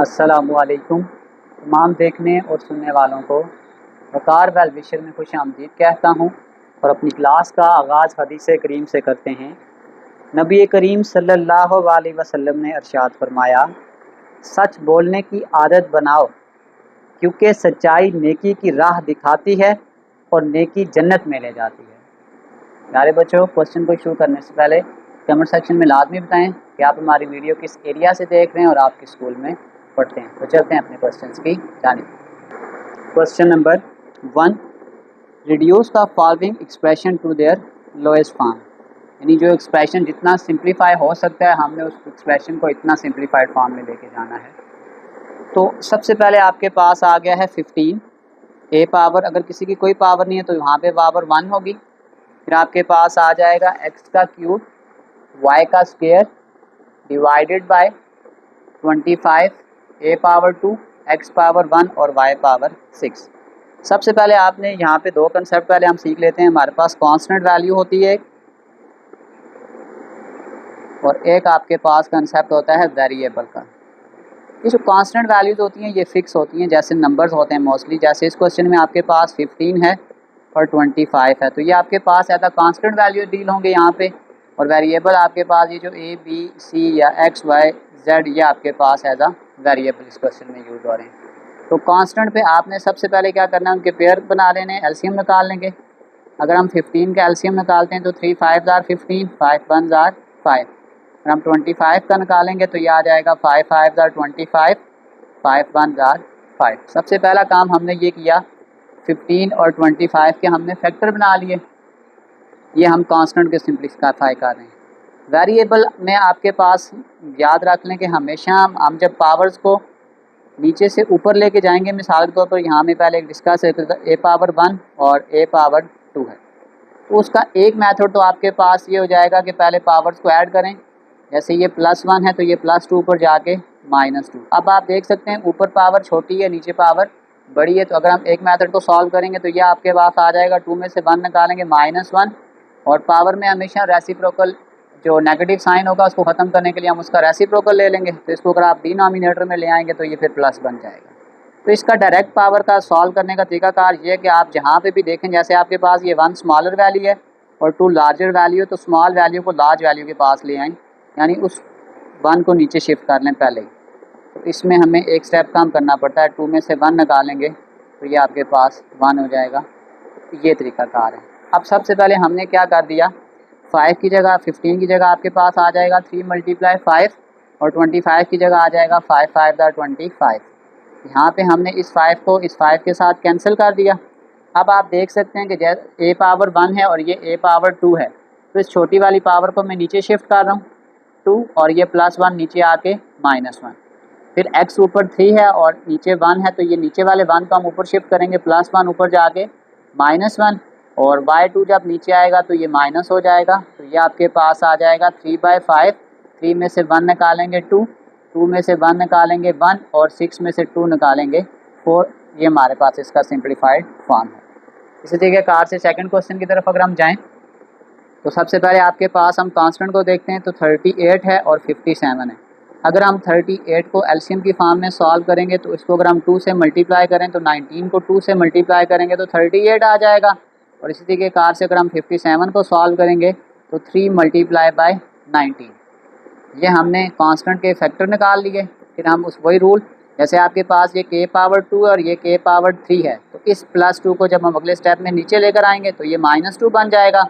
अस्सलामुअलैकुम। तमाम देखने और सुनने वालों को वक़ार वेल विशर में खुश आमदीद कहता हूँ और अपनी क्लास का आगाज़ हदीस करीम से करते हैं। नबी करीम सल्लल्लाहु अलैहि वसल्लम ने इरशाद फरमाया, सच बोलने की आदत बनाओ क्योंकि सच्चाई नेकी की राह दिखाती है और नेकी जन्नत में ले जाती है। प्यारे बच्चों, क्वेश्चन को शुरू करने से पहले कमेंट सेक्शन में लाजमी बताएं कि आप हमारी वीडियो किस एरिया से देख रहे हैं और आप किस स्कूल में पढ़ते हैं। तो चलते हैं अपने क्वेश्चंस की जानिब। Question number 1, reduce the following expression to their lowest form. यानी जो एक्सप्रेशन जितना सिंप्लीफाई हो सकता है हमने उस एक्सप्रेशन को इतना सिंप्लीफाइड फॉर्म में लेके जाना है। तो सबसे पहले आपके पास आ गया है 15 ए पावर, अगर किसी की कोई पावर नहीं है तो वहाँ पे पावर 1 होगी। फिर आपके पास आ जाएगा एक्स का क्यूब वाई का square divided by 25 A power 2 x power 1 और वाई पावर 6। सबसे पहले आपने यहाँ पे दो कंसेप्ट पहले हम सीख लेते हैं। हमारे पास कांस्टेंट वैल्यू होती है और एक आपके पास कंसेप्ट होता है वेरिएबल का। ये जो कांस्टेंट वैल्यूज होती हैं ये फिक्स होती हैं, जैसे नंबर्स होते हैं मोस्टली। जैसे इस क्वेश्चन में आपके पास 15 है और 25 है, तो ये आपके पास as a constant value deal होंगे यहाँ पे। और वेरिएबल आपके पास ये जो ए बी सी या एक्स वाई जेड ये आपके पास एज अ वेरिएबल इस क्वेश्चन में यूज हो रहे हैं। तो कांस्टेंट पे आपने सबसे पहले क्या करना है, उनके पेयर बना लेने, एलसीएम निकाल लेंगे। अगर हम 15 का एलसीएम निकालते हैं तो 3 5 जार 15, 5 1 जार 5। अगर हम 25 का निकालेंगे तो ये आ जाएगा 5 5 जार 25, 5 1 जार 5। सबसे पहला काम हमने ये किया, 15 और 25 के हमने फैक्टर बना लिए। ये हम कांस्टेंट के सिंप्लीफाई कर रहे हैं। वेरिएबल में आपके पास याद रख लें कि हमेशा हम जब पावर्स को नीचे से ऊपर लेके जाएंगे, मिसाल के तौर पर यहाँ में पहले डिस्कस है ए पावर 1 और ए पावर 2 है, तो उसका एक मेथड तो आपके पास ये हो जाएगा कि पहले पावर्स को ऐड करें। जैसे ये +1 है तो ये +2 पर जाके -2। अब आप देख सकते हैं ऊपर पावर छोटी है नीचे पावर बड़ी है, तो अगर हम एक मेथड को सॉल्व करेंगे तो ये आपके पास आ जाएगा 2 में से 1 निकालेंगे -1, और पावर में हमेशा रेसिप्रोकल जो नेगेटिव साइन होगा उसको ख़त्म करने के लिए हम उसका रेसिप्रोकल ले लेंगे। तो इसको अगर आप डिनोमिनेटर में ले आएंगे तो ये फिर प्लस बन जाएगा। तो इसका डायरेक्ट पावर का सॉल्व करने का तरीकाकार ये है कि आप जहाँ पे भी देखें, जैसे आपके पास ये 1 स्मॉलर वैल्यू है और 2 लार्जर वैल्यू है, तो स्मॉल वैल्यू को लार्ज वैल्यू के पास ले आएँ, यानी उस 1 को नीचे शिफ्ट कर लें पहले। तो इसमें हमें एक स्टेप कम करना पड़ता है, 2 में से 1 निकालेंगे तो ये आपके पास 1 हो जाएगा। ये तरीकाकार है। अब सबसे पहले हमने क्या कर दिया, 5 की जगह 15 की जगह आपके पास आ जाएगा 3 × 5 और 25 की जगह आ जाएगा 5 5 × 25। यहाँ पे हमने इस 5 को इस 5 के साथ कैंसिल कर दिया। अब आप देख सकते हैं कि जैसे ए पावर 1 है और ये ए पावर 2 है, तो इस छोटी वाली पावर को मैं नीचे शिफ्ट कर रहा हूँ 2, और ये +1 नीचे आके -1। फिर x ऊपर 3 है और नीचे 1 है, तो ये नीचे वाले 1 को हम ऊपर शिफ्ट करेंगे, +1 ऊपर जाके -1, और y2 जब नीचे आएगा तो ये माइनस हो जाएगा। तो ये आपके पास आ जाएगा 3/5। 3 में से 1 निकालेंगे 2, 2 में से 1 निकालेंगे 1, और 6 में से 2 निकालेंगे 4। ये हमारे पास इसका सिंप्लीफाइड फॉर्म है। इसी तरीके कार से सेकंड क्वेश्चन की तरफ अगर हम जाएं तो सबसे पहले आपके पास हम कांस्टेंट को देखते हैं, तो 38 है और 57 है। अगर हम 38 को एलसीएम की फॉर्म में सॉल्व करेंगे तो इसको अगर हम 2 से मल्टीप्लाई करें तो 19 को 2 से मल्टीप्लाई करेंगे तो 38 आ जाएगा। और इसी तरीके कार से अगर हम 57 को सॉल्व करेंगे तो 3 × 19। ये हमने कांस्टेंट के फैक्टर निकाल लिए। फिर हम उस वही रूल, जैसे आपके पास ये k पावर 2 और ये k पावर 3 है, तो इस +2 को जब हम अगले स्टेप में नीचे लेकर आएंगे तो ये -2 बन जाएगा।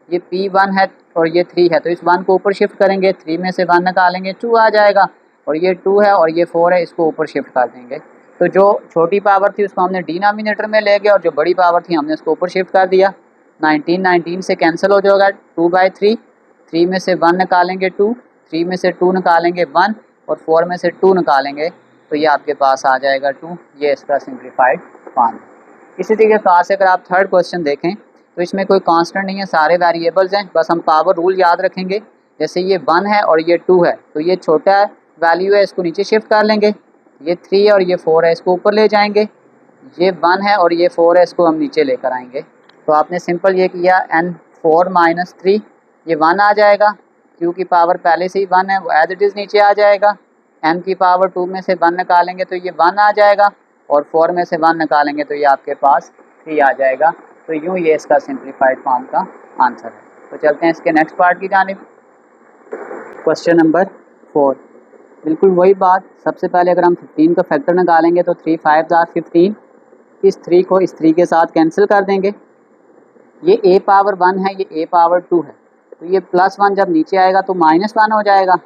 ये P1 है और ये 3 है, तो इस 1 को ऊपर शिफ्ट करेंगे, 3 में से 1 निकालेंगे 2 आ जाएगा, और ये 2 है और ये 4 है, इसको ऊपर शिफ्ट कर देंगे। तो जो छोटी पावर थी उसको हमने डिनोमिनेटर में ले गए और जो बड़ी पावर थी हमने उसको ऊपर शिफ्ट कर दिया। 19 से कैंसिल हो जाएगा 2/3। 3 में से 1 निकालेंगे 2, 3 में से 2 निकालेंगे 1, और 4 में से 2 निकालेंगे तो ये आपके पास आ जाएगा 2। ये इसका सिंप्लीफाइड फॉर्म है। इसी तरीके से अगर आप थर्ड क्वेश्चन देखें तो इसमें कोई कांस्टेंट नहीं है, सारे वेरिएबल्स हैं, बस हम पावर रूल याद रखेंगे। जैसे ये 1 है और ये 2 है, तो ये छोटा वैल्यू है, इसको नीचे शिफ्ट कर लेंगे। ये 3 है और ये 4 है, इसको ऊपर ले जाएंगे। ये 1 है और ये 4 है, इसको हम नीचे लेकर आएंगे। तो आपने सिंपल ये किया n4 - 3, ये 1 आ जाएगा, क्योंकि पावर पहले से ही 1 है, वो एज इट इज़ नीचे आ जाएगा। m की पावर 2 में से 1 निकालेंगे तो ये 1 आ जाएगा, और 4 में से 1 निकालेंगे तो ये आपके पास 3 आ जाएगा। तो यूँ ये इसका सिंप्लीफाइड फॉर्म का आंसर है। तो चलते हैं इसके नेक्स्ट पार्ट की जानिब। क्वेश्चन नंबर 4, बिल्कुल वही बात। सबसे पहले अगर हम 15 का फैक्टर निकालेंगे तो 3 5 आर 15, इस 3 को इस 3 के साथ कैंसिल कर देंगे। ये a पावर 1 है, ये a पावर 2 है, तो ये +1 जब नीचे आएगा तो -1 हो जाएगा।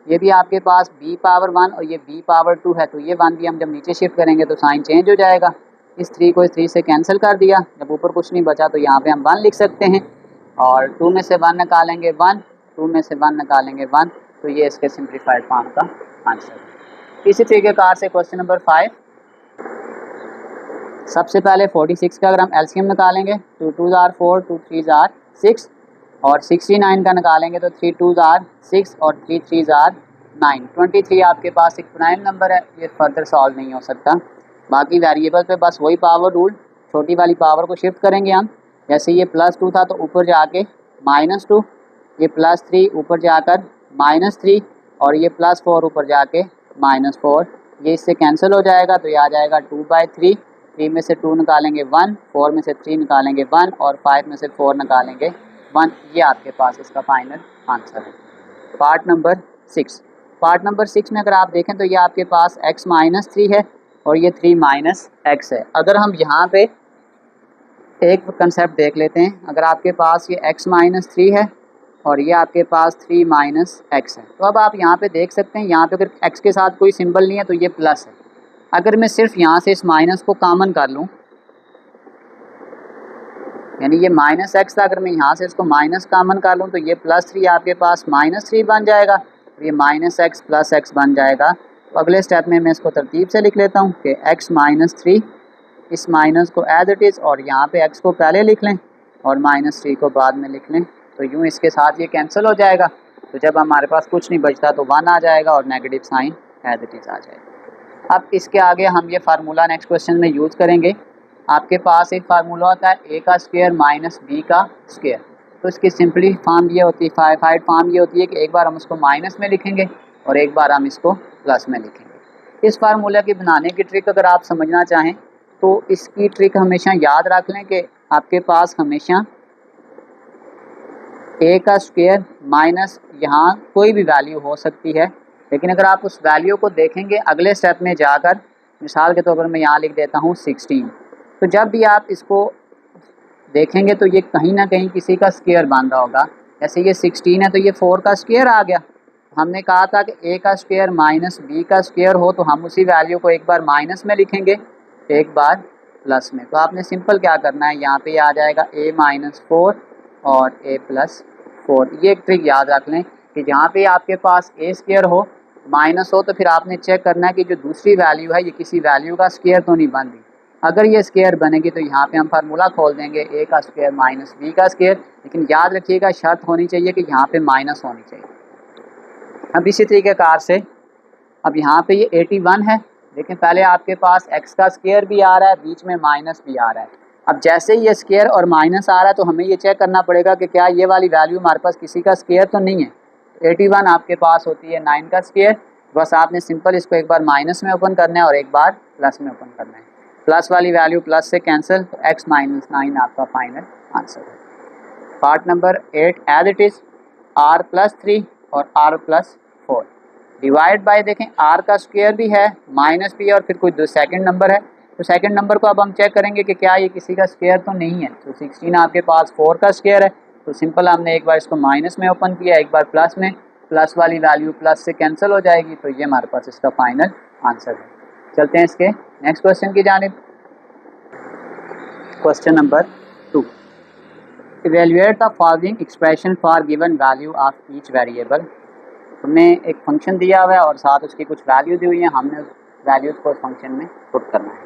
ये भी आपके पास b पावर 1 और ये b पावर 2 है, तो ये 1 भी हम जब नीचे शिफ्ट करेंगे तो साइन चेंज हो जाएगा। इस 3 को इस 3 से कैंसिल कर दिया, जब ऊपर कुछ नहीं बचा तो यहाँ पे हम 1 लिख सकते हैं, और 2 में से 1 निकालेंगे 1, 2 में से 1 निकालेंगे 1, तो ये इसके सिंप्लीफाइड फॉर्म का आंसर है। इसी तरीके कार से क्वेश्चन नंबर 5, सबसे पहले 46 का अगर हम एलसीएम निकालेंगे, 2 2 आर 4, 2 3 आर 6, और 69 का निकालेंगे तो 3 2 आर 6 और 3 3 आर 9। 23 आपके पास एक प्राइम नंबर है, ये फर्दर सॉल्व नहीं हो सकता। बाकी वेरिएबल पे बस वही पावर रूल, छोटी वाली पावर को शिफ्ट करेंगे हम। जैसे ये +2 था तो ऊपर जाके -2, ये +3 ऊपर जाकर -3, और ये +4 ऊपर जाके -4, ये इससे कैंसिल हो जाएगा तो ये आ जाएगा 2/3। 3 में से 2 निकालेंगे 1, 4 में से 3 निकालेंगे 1, और 5 में से 4 निकालेंगे 1। ये आपके पास इसका फाइनल आंसर है। पार्ट नंबर 6, पार्ट नंबर 6 में अगर आप देखें तो ये आपके पास x - 3 है और ये 3 - x है। अगर हम यहाँ पे एक कंसेप्ट देख लेते हैं, अगर आपके पास ये x - 3 है और ये आपके पास 3 - x है, तो अब आप यहाँ पे देख सकते हैं, यहाँ पे अगर x के साथ कोई सिंबल नहीं है तो ये प्लस है। अगर मैं सिर्फ यहाँ से इस माइनस को कॉमन कर लूँ, यानी ये -x था, अगर मैं यहाँ से इसको माइनस कॉमन कर लूँ तो ये +3 आपके पास -3 बन जाएगा, और ये -x + x बन जाएगा। तो अगले स्टेप में मैं इसको तरतीब से लिख लेता हूँ कि x - 3, इस माइनस को एज इट इज़, और यहाँ पे x को पहले लिख लें और -3 को बाद में लिख लें, तो यूँ इसके साथ ये कैंसिल हो जाएगा। तो जब हमारे पास कुछ नहीं बचता तो 1 आ जाएगा और negative sign as it is आ जाएगा। अब इसके आगे हम ये फार्मूला नेक्स्ट क्वेश्चन में यूज़ करेंगे। आपके पास एक फार्मूला होता है a का स्क्वायर माइनस b का स्क्वायर, तो इसकी सिंपली फॉर्म ये होती है, फाइड फॉर्म ये होती है कि एक बार हम उसको माइनस में लिखेंगे और एक बार हम इसको प्लस में लिखेंगे। इस फार्मूला की बनाने की ट्रिक अगर आप समझना चाहें तो इसकी ट्रिक हमेशा याद रख लें कि आपके पास हमेशा a का स्क्वायर माइनस यहाँ कोई भी वैल्यू हो सकती है, लेकिन अगर आप उस वैल्यू को देखेंगे अगले स्टेप में जाकर, मिसाल के तौर पर मैं यहाँ लिख देता हूँ 16, तो जब भी आप इसको देखेंगे तो ये कहीं ना कहीं किसी का स्क्वायर बन रहा होगा। जैसे ये 16 है तो ये 4 का स्क्वायर आ गया। हमने कहा था कि a का स्क्वायर माइनस b का स्क्वायर हो तो हम उसी वैल्यू को एक बार माइनस में लिखेंगे, एक बार प्लस में। तो आपने सिंपल क्या करना है, यहाँ पे आ जाएगा a - 4 और a + 4। ये एक ट्रिक याद रख लें कि जहाँ पे आपके पास a स्क्वायर हो माइनस हो तो फिर आपने चेक करना है कि जो दूसरी वैल्यू है ये किसी वैल्यू का स्क्वायर तो नहीं बन रही। अगर ये स्क्वायर बनेगी तो यहाँ पे हम फार्मूला खोल देंगे a का स्क्वायर माइनस b का स्क्वायर, लेकिन याद रखिएगा शर्त होनी चाहिए कि यहाँ पे माइनस होनी चाहिए। अब इसी तरीके कार से अब यहाँ पे ये 81 है, लेकिन पहले आपके पास x का स्क्वायर भी आ रहा है, बीच में माइनस भी आ रहा है। अब जैसे ही ये स्क्वायर और माइनस आ रहा है तो हमें ये चेक करना पड़ेगा कि क्या ये वाली वैल्यू हमारे पास किसी का स्क्वायर तो नहीं है। 81 आपके पास होती है 9 का स्क्वायर, बस आपने सिंपल इसको एक बार माइनस में ओपन करना है और एक बार प्लस में ओपन करना है। प्लस वाली वैल्यू प्लस से कैंसिल, तो x - 9 आपका फाइनल आंसर है। Part number 8 as it is r + 3 और r + 4 डिवाइड बाय, देखें r का स्क्वायर भी है माइनस भी है और फिर कोई दो सेकंड नंबर है, तो सेकंड नंबर को अब हम चेक करेंगे कि क्या ये किसी का स्क्वायर तो नहीं है। तो 16 आपके पास 4 का स्क्वायर है, तो सिंपल हमने एक बार इसको माइनस में ओपन किया, एक बार प्लस में, प्लस वाली वैल्यू प्लस से कैंसिल हो जाएगी, तो ये हमारे पास इसका फाइनल आंसर है। चलते हैं इसके नेक्स्ट क्वेश्चन की जानिब। Question number 2, evaluate the following expression for given value of each variable. हमने एक फंक्शन दिया हुआ है और साथ उसकी कुछ वैल्यू दी हुई है, हमने उस वैल्यूज़ को उस फंक्शन में पुट करना है।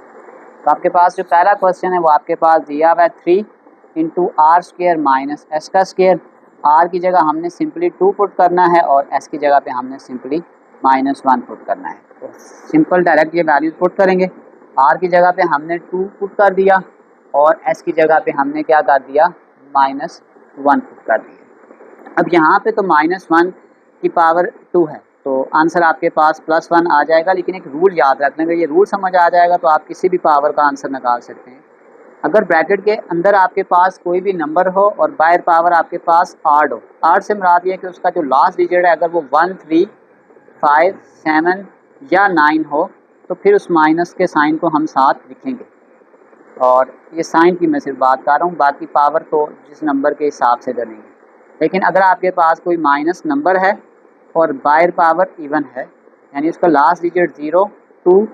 तो आपके पास जो पहला क्वेश्चन है वो आपके पास दिया हुआ है 3 × r² - s का स्क्वायर। r की जगह हमने सिंपली 2 पुट करना है और s की जगह पे हमने सिंपली -1 पुट करना है। तो सिंपल डायरेक्ट ये वैल्यूज पुट करेंगे। r की जगह पे हमने 2 पुट कर दिया और s की जगह पे हमने क्या कर दिया, -1 पुट कर दिया। अब यहाँ पे तो -1 की पावर 2 है, तो आंसर आपके पास +1 आ जाएगा। लेकिन एक रूल याद रख लेंगे, ये रूल समझ आ जाएगा तो आप किसी भी पावर का आंसर निकाल सकते हैं। अगर ब्रैकेट के अंदर आपके पास कोई भी नंबर हो और बाहर पावर आपके पास आड हो, आड से मुराद ये है कि उसका जो लास्ट डिजिट है अगर वो 1, 3, 5, 7 या 9 हो तो फिर उस माइनस के साइन को हम साथ लिखेंगे। और ये साइन की मैं सिर्फ बात कर रहा हूँ, बाकी पावर तो जिस नंबर के हिसाब से डलेंगे। लेकिन अगर आपके पास कोई माइनस नंबर है और बाहर पावर इवन है, यानी उसका लास्ट डिजिट 0, 2,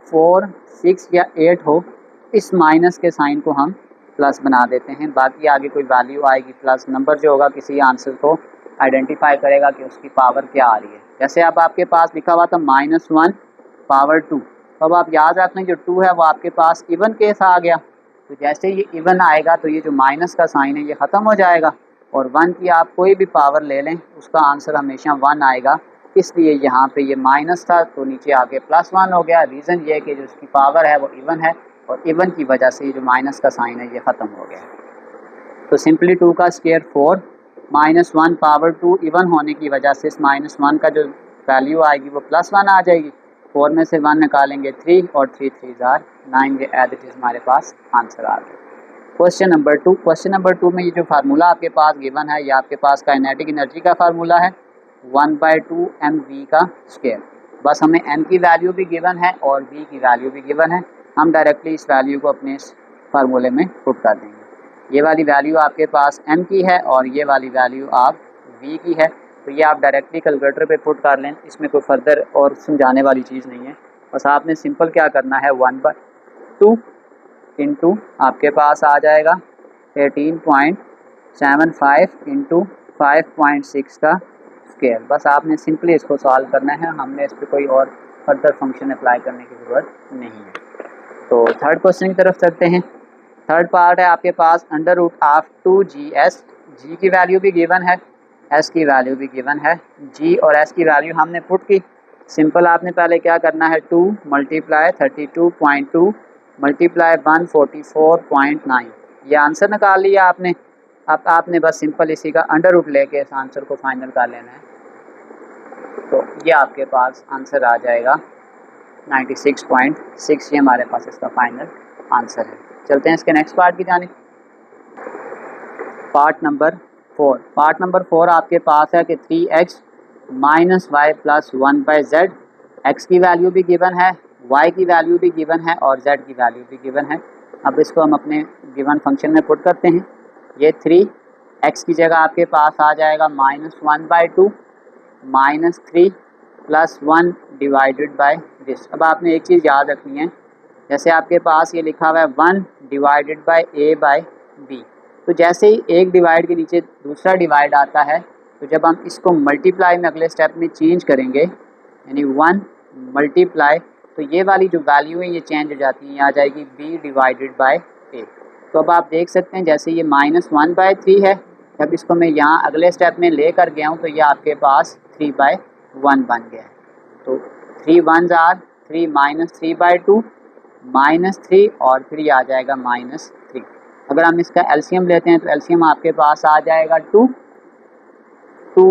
4, 6 या 8 हो, इस माइनस के साइन को हम प्लस बना देते हैं। बाकी आगे कोई वैल्यू आएगी, प्लस नंबर जो होगा किसी आंसर को आइडेंटिफाई करेगा कि उसकी पावर क्या आ रही है। जैसे अब आपके पास लिखा हुआ था -1 पावर 2, तो अब आप याद रखें जो 2 है वो आपके पास इवन केस आ गया। तो जैसे ये इवन आएगा तो ये जो माइनस का साइन है ये ख़त्म हो जाएगा और 1 की आप कोई भी पावर ले लें उसका आंसर हमेशा 1 आएगा। इसलिए यहाँ पे ये माइनस था तो नीचे आके +1 हो गया। रीज़न ये है कि जो उसकी पावर है वो इवन है और इवन की वजह से जो माइनस का साइन है ये ख़त्म हो गया। तो सिंपली 2 का स्क्वायर 4, -1 पावर 2 इवन होने की वजह से इस -1 का जो वैल्यू आएगी वो +1 आ जाएगी। 4 में से 1 निकालेंगे 3 और 3 3 जार 9, ये एज इट इज़ हमारे पास आंसर आ गया। क्वेश्चन नंबर 2, क्वेश्चन नंबर 2 में ये जो फार्मूला आपके पास गिवन है ये आपके पास काइनेटिक एनर्जी का फार्मूला है 1/2 mv का स्क्वायर। बस हमें m की वैल्यू भी गिवन है और v की वैल्यू भी गिवन है। हम डायरेक्टली इस वैल्यू को अपने इस फार्मूले में पुट कर देंगे। ये वाली वैल्यू आपके पास m की है और ये वाली वैल्यू आप v की है, तो ये आप डायरेक्टली कैलकुलेटर पे पुट कर लें। इसमें कोई फर्दर और समझाने वाली चीज़ नहीं है। बस आपने सिंपल क्या करना है 1/2 इंटू आपके पास आ जाएगा 18.75 इंटू 5.6 का स्क्वायर। बस आपने सिंपली इसको सॉल्व करना है, हमने इस पर कोई और फर्दर फंक्शन अप्लाई करने की ज़रूरत नहीं है। तो थर्ड क्वेश्चन की तरफ चलते हैं। थर्ड पार्ट है आपके पास √2GS। जी की वैल्यू भी गिवन है, एस की वैल्यू भी गिवन है। जी और एस की वैल्यू हमने पुट की। सिंपल आपने पहले क्या करना है 2 × 32.2 × 144.9, ये आंसर निकाल लिया आपने। अब आपने बस सिंपल इसी का √ लेके इस आंसर को फाइनल कर लेना है। तो ये आपके पास आंसर आ जाएगा 96.6, ये हमारे पास इसका फाइनल आंसर है। चलते हैं इसके नेक्स्ट पार्ट की जानिब। पार्ट नंबर 4, पार्ट नंबर 4 आपके पास है कि 3x - y + 1/z। x की वैल्यू भी गिवन है, y की वैल्यू भी गिवन है और z की वैल्यू भी गिवन है। अब इसको हम अपने गिवन फंक्शन में पुट करते हैं। ये 3x की जगह आपके पास आ जाएगा -1/2 -3 + 1 डिवाइडेड बाय दिस। अब आपने एक चीज़ याद रखनी है, जैसे आपके पास ये लिखा हुआ है 1 डिवाइडेड बाय a/b, तो जैसे ही एक डिवाइड के नीचे दूसरा डिवाइड आता है तो जब हम इसको मल्टीप्लाई में अगले स्टेप में चेंज करेंगे, यानी 1 मल्टीप्लाई, तो ये वाली जो वैल्यू है ये चेंज हो जाती है, आ जाएगी b डिवाइडेड बाय a। तो अब आप देख सकते हैं जैसे ये -1/3 है, जब इसको मैं यहाँ अगले स्टेप में ले कर गया हूँ तो ये आपके पास 3/1 बन गया है। तो 3 1s are 3 -3/2 -3 और फिर ये आ जाएगा -3। अगर हम इसका एलसीएम लेते हैं तो एलसीएम आपके पास आ जाएगा 2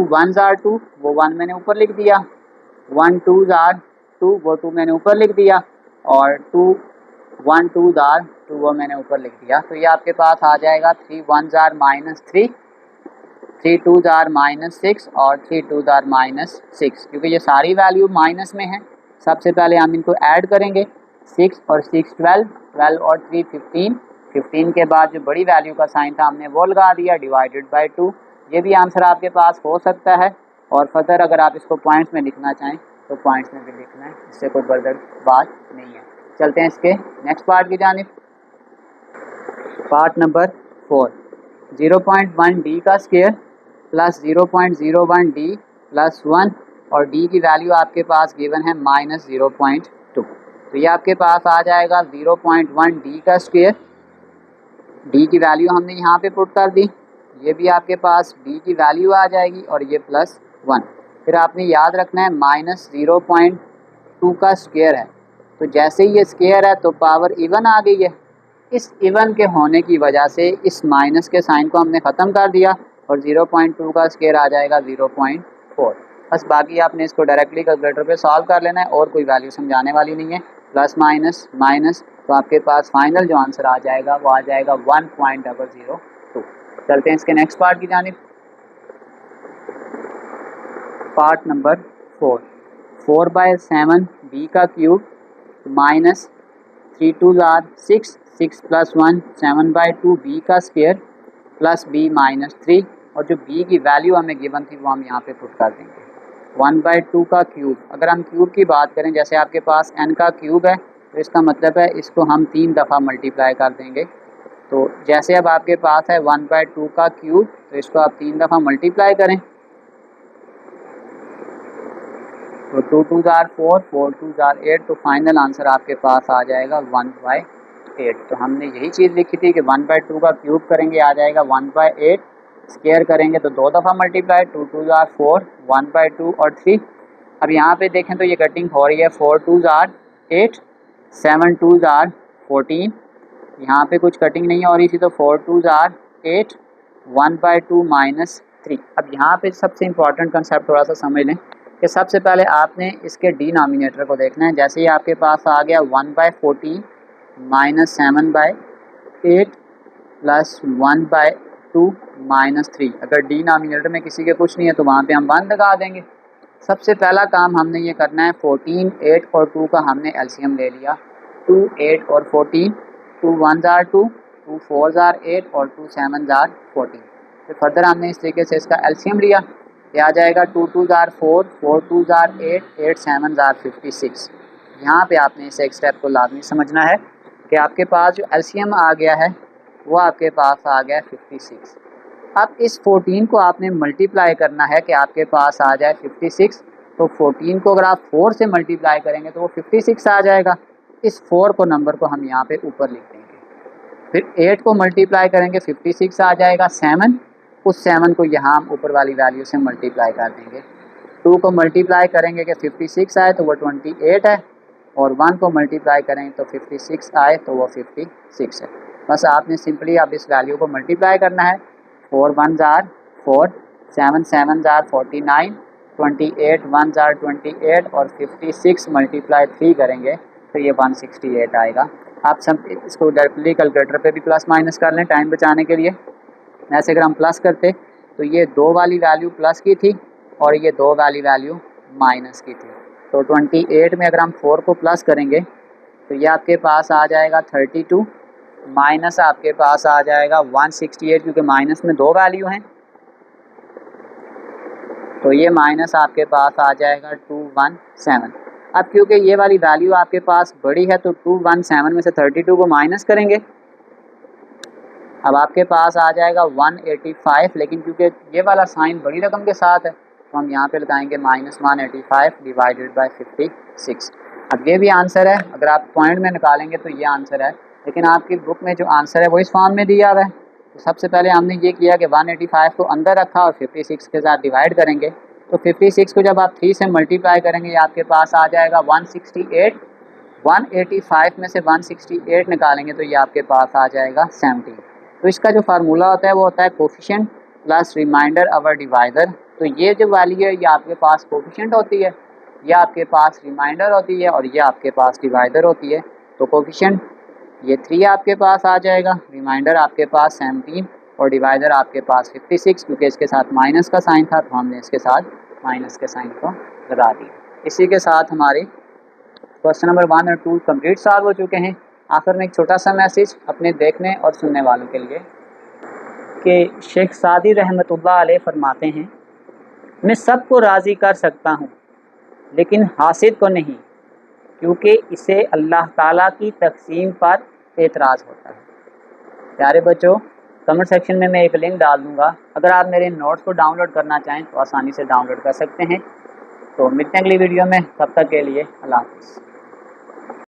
1s are 2, वो 1 मैंने ऊपर लिख दिया, 1 2s are 2, वो 2 मैंने ऊपर लिख दिया, और 1 2s are 2, वो मैंने ऊपर लिख दिया। तो ये आपके पास आ जाएगा 3 1s are -3, 3 2s are -6 और 3 2s are -6। क्योंकि ये सारी वैल्यू माइनस में है, सबसे पहले हम इनको ऐड करेंगे। 6 और 6 12, 12 और 3 15, 15 के बाद जो बड़ी वैल्यू का साइन था हमने वो लगा दिया, डिवाइडेड बाय 2। ये भी आंसर आपके पास हो सकता है, और फर्दर अगर आप इसको पॉइंट्स में लिखना चाहें तो पॉइंट्स में भी लिखना है, इससे कोई बर्डर बात नहीं है। चलते हैं इसके नेक्स्ट पार्ट की जानिब। पार्ट नंबर 4, 0.1 d का स्क्वायर प्लस 0.01 d प्लस 1 और d की वैल्यू आपके पास गिवन है -0.2। तो ये आपके पास आ जाएगा 0.1 d का स्क्वायर, d की वैल्यू हमने यहाँ पे पुट कर दी, ये भी आपके पास d की वैल्यू आ जाएगी और ये +1। फिर आपने याद रखना है -0.2 का स्क्वायर है, तो जैसे ही ये स्क्वायर है तो पावर इवन आ गई है। इस इवन के होने की वजह से इस माइनस के साइन को हमने ख़त्म कर दिया और 0.2 का स्क्वायर आ जाएगा 0.4। बस बाकी आपने इसको डायरेक्टली कैलकुलेटर पे सॉल्व कर लेना है और कोई वैल्यू समझाने वाली नहीं है। प्लस माइनस माइनस, तो आपके पास फाइनल जो आंसर आ जाएगा वो आ जाएगा 1.002। चलते हैं इसके नेक्स्ट पार्ट की जानिब। पार्ट नंबर 4/7 बी का क्यूब माइनस 3 2 6 6 + 1 7/2 बी का स्क्वायर प्लस बी -3, और जो बी की वैल्यू हमें गिवन थी वो हम यहाँ पे पुट कर देंगे। 1/2 का क्यूब, अगर हम क्यूब की बात करें, जैसे आपके पास n का क्यूब है तो इसका मतलब है इसको हम 3 दफ़ा मल्टीप्लाई कर देंगे। तो जैसे अब आपके पास है 1/2 का क्यूब, तो इसको आप 3 दफ़ा मल्टीप्लाई करें, तो 2 2 4, 4 2 8, तो फाइनल आंसर आपके पास आ जाएगा 1/8। तो हमने यही चीज़ लिखी थी कि 1/2 का क्यूब करेंगे आ जाएगा 1/8, स्क्वायर करेंगे तो 2 दफ़ा मल्टीप्लाई, 2 2 4, 1/2 और 3। अब यहाँ पे देखें तो ये कटिंग हो रही है, 4 2 8, 7 2 14, यहाँ पे कुछ कटिंग नहीं हो रही थी, तो 4 2 8, 1/2 -3। अब यहाँ पे सबसे इम्पॉर्टेंट कंसेप्ट थोड़ा सा समझ लें कि सबसे पहले आपने इसके डिनोमिनेटर को देखना है। जैसे ही आपके पास आ गया 1/14 -7/8 प्लस 1/2 -3, अगर डिनोमिनेटर में किसी के कुछ नहीं है तो वहाँ पे हम 1 लगा देंगे। सबसे पहला काम हमने ये करना है, 14, 8 और 2 का हमने एलसीएम ले लिया। 2 8 और 14, 2 1 2, 2 4 8 और 2 7 14। फिर फर्दर हमने इस तरीके से इसका एलसीएम लिया, ये आ जाएगा 2 2 4, 4 2 8, 8 7 56। यहाँ पे आपने इस एक स्टेप को लाजमी समझना है कि आपके पास जो एलसीएम आ गया है वो आपके पास आ गया 56। अब इस 14 को आपने मल्टीप्लाई करना है कि आपके पास आ जाए 56। तो 14 को अगर आप 4 से मल्टीप्लाई करेंगे तो वो 56 आ जाएगा। इस 4 को नंबर को हम यहाँ पे ऊपर लिख देंगे। फिर 8 को मल्टीप्लाई करेंगे 56 आ जाएगा। 7, उस 7 को यहाँ हम ऊपर वाली वैल्यू से मल्टीप्लाई कर देंगे। 2 को मल्टीप्लाई करेंगे कि 56 आए तो वो 28 है, और 1 को मल्टीप्लाई करेंगे तो 56 आए तो वो 56 है। बस आपने सिंपली अब इस वैल्यू को मल्टीप्लाई करना है। 4 1 4, 7 7 49, 28 1 28 और 56 × 3 करेंगे तो ये 168 आएगा। आप सब इसको डायरेक्टली कैलकुलेटर पे भी प्लस माइनस कर लें टाइम बचाने के लिए। ऐसे अगर हम प्लस करते तो ये 2 वाली वैल्यू प्लस की थी और ये 2 वाली वैल्यू माइनस की थी। तो 28 में अगर हम 4 को प्लस करेंगे तो ये आपके पास आ जाएगा 32, माइनस आपके पास आ जाएगा 168, क्योंकि माइनस में 2 वैल्यू हैं, तो ये माइनस आपके पास आ जाएगा 217। अब क्योंकि ये वाली वैल्यू आपके पास बड़ी है तो 217 में से 32 को माइनस करेंगे, अब आपके पास आ जाएगा 185। लेकिन क्योंकि ये वाला साइन बड़ी रकम के साथ है तो हम यहाँ पे लगाएंगे -185 डिवाइडेड बाय 56। अब ये भी आंसर है, अगर आप पॉइंट में निकालेंगे तो ये आंसर है, लेकिन आपकी बुक में जो आंसर है वो इस फॉर्म में दिया हुआ है। तो सबसे पहले हमने ये किया कि 185 को अंदर रखा और 56 के साथ डिवाइड करेंगे। तो 56 को जब आप 3 से मल्टीप्लाई करेंगे ये आपके पास आ जाएगा 168। 185 में से 168 निकालेंगे तो ये आपके पास आ जाएगा 17। तो इसका जो फार्मूला होता है वो होता है कोफिशिएंट प्लस रिमाइंडर अवर डिवाइडर। तो ये जो वैल्यू है ये आपके पास कोफिशिएंट होती है, ये आपके पास रिमाइंडर होती है और ये आपके पास डिवाइडर होती है। तो कोफिशिएंट ये 3 आपके पास आ जाएगा, रिमाइंडर आपके पास 17 और डिवाइडर आपके पास 56, क्योंकि इसके साथ माइनस का साइन था तो हमने इसके साथ माइनस के साइन को लगा दिया। इसी के साथ हमारे क्वेश्चन नंबर 1 और 2 कंप्लीट सॉल्व हो चुके हैं। आखिर में एक छोटा सा मैसेज अपने देखने और सुनने वालों के लिए कि शेख सादी रहमतुल्लाह अलैह फरमाते हैं, मैं सबको राज़ी कर सकता हूँ लेकिन हासिद को नहीं, क्योंकि इसे अल्लाह ताला की तक़सीम पर एतराज़ होता है। प्यारे बच्चों, कमेंट सेक्शन में मैं एक लिंक डाल दूँगा, अगर आप मेरे नोट्स को डाउनलोड करना चाहें तो आसानी से डाउनलोड कर सकते हैं। तो मिलते हैं अगली वीडियो में, तब तक के लिए अल्लाह हाफ़िज़।